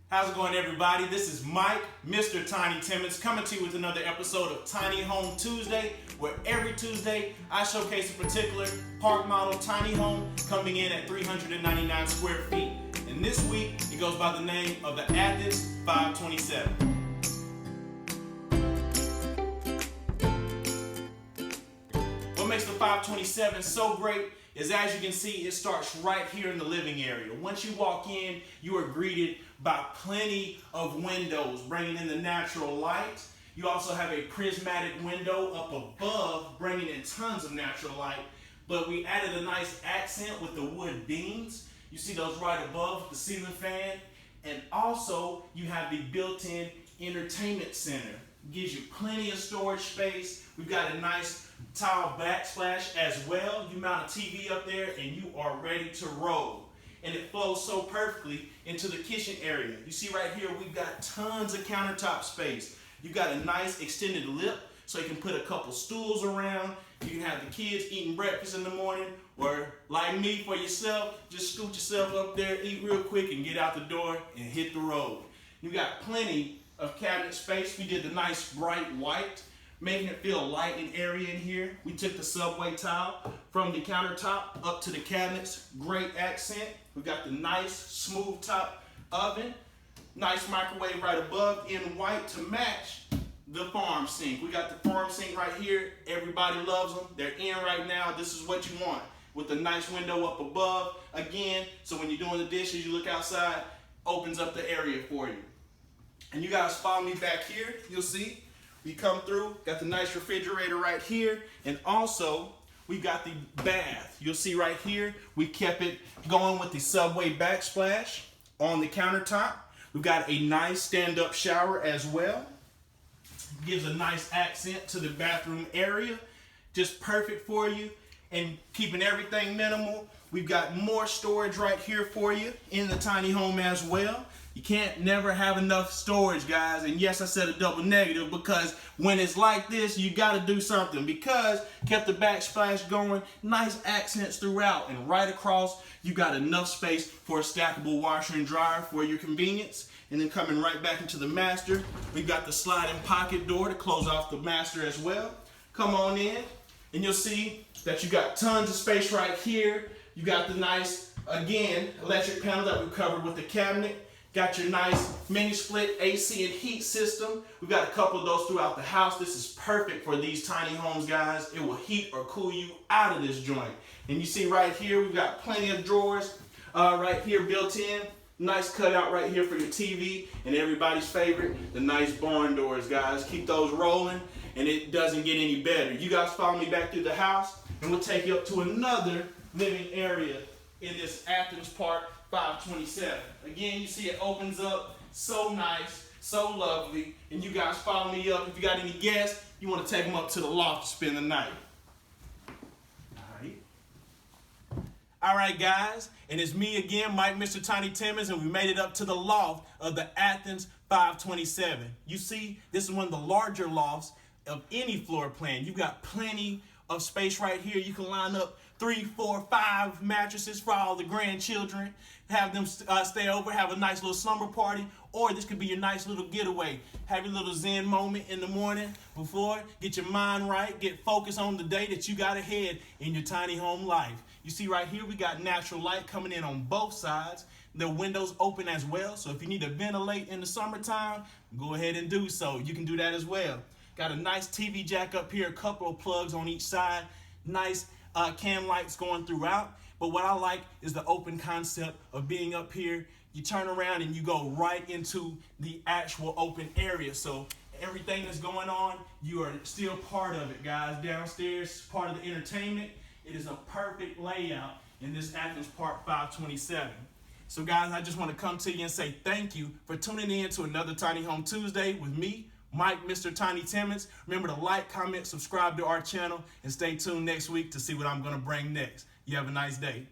How's it going, everybody? This is Mike, Mr. Tiny Timmons, coming to you with another episode of Tiny Home Tuesday, where every Tuesday I showcase a particular park model tiny home coming in at 399 square feet. And this week, it goes by the name of the Athens 527. What makes the 527 so great is, as you can see, it starts right here in the living area. Once you walk in, you are greeted by plenty of windows, bringing in the natural light. You also have a prismatic window up above, bringing in tons of natural light. But we added a nice accent with the wood beams. You see those right above the ceiling fan. And also, you have the built-in entertainment center. It gives you plenty of storage space. We've got a nice tile backsplash as well. You mount a TV up there and you are ready to roll. And it flows so perfectly into the kitchen area. You see right here, we've got tons of countertop space. You've got a nice extended lip, so you can put a couple stools around. You can have the kids eating breakfast in the morning, or like me, for yourself, just scoot yourself up there, eat real quick, and get out the door and hit the road. You got plenty of cabinet space. We did the nice bright white, making it feel light and airy in here. We took the subway tile from the countertop up to the cabinets. Great accent. We've got the nice smooth top oven. Nice microwave right above in white to match the farm sink. We got the farm sink right here. Everybody loves them. They're in right now. This is what you want, with a nice window up above. Again, so when you're doing the dishes, you look outside, opens up the area for you. And you guys follow me back here. You'll see we come through, got the nice refrigerator right here, and also we got the bath. You'll see right here, we kept it going with the subway backsplash on the countertop. We've got a nice stand-up shower as well. Gives a nice accent to the bathroom area. Just perfect for you and keeping everything minimal. We've got more storage right here for you in the tiny home as well. You can't never have enough storage, guys. And yes, I said a double negative, because when it's like this, you got to do something. Because kept the backsplash going, nice accents throughout, and right across, you got enough space for a stackable washer and dryer for your convenience. And then coming right back into the master, we've got the sliding pocket door to close off the master as well. Come on in, and you'll see that you got tons of space right here. You got the nice, again, electric panel that we covered with the cabinet. Got your nice mini split AC and heat system. We've got a couple of those throughout the house. This is perfect for these tiny homes, guys. It will heat or cool you out of this joint. And you see right here, we've got plenty of drawers right here built in. Nice cutout right here for your TV, and everybody's favorite, the nice barn doors, guys. Keep those rolling, and it doesn't get any better. You guys follow me back through the house, and we'll take you up to another living area in this Athens Park 527. Again, you see it opens up so nice, so lovely, and you guys follow me up. If you got any guests, you want to take them up to the loft to spend the night. All right, guys, and it's me again, Mike, Mr. Tiny Timmons, and we made it up to the loft of the Athens 527. You see, this is one of the larger lofts of any floor plan. You've got plenty of space right here. You can line up 3, 4, 5 mattresses for all the grandchildren, have them stay over, have a nice little slumber party, or this could be your nice little getaway. Have your little zen moment in the morning before, get your mind right, get focused on the day that you got ahead in your tiny home life. You see right here, we got natural light coming in on both sides. The windows open as well, so if you need to ventilate in the summertime, go ahead and do so. You can do that as well. Got a nice TV jack up here, a couple of plugs on each side, nice cam lights going throughout. But what I like is the open concept of being up here. You turn around and you go right into the actual open area. So everything that's going on, you are still part of it, guys. Downstairs, part of the entertainment. It is a perfect layout in this Athens Park 527. So guys, I just want to come to you and say thank you for tuning in to another Tiny Home Tuesday with me, Mike, Mr. Tiny Timmons. Remember to like, comment, subscribe to our channel, and stay tuned next week to see what I'm going to bring next. You have a nice day.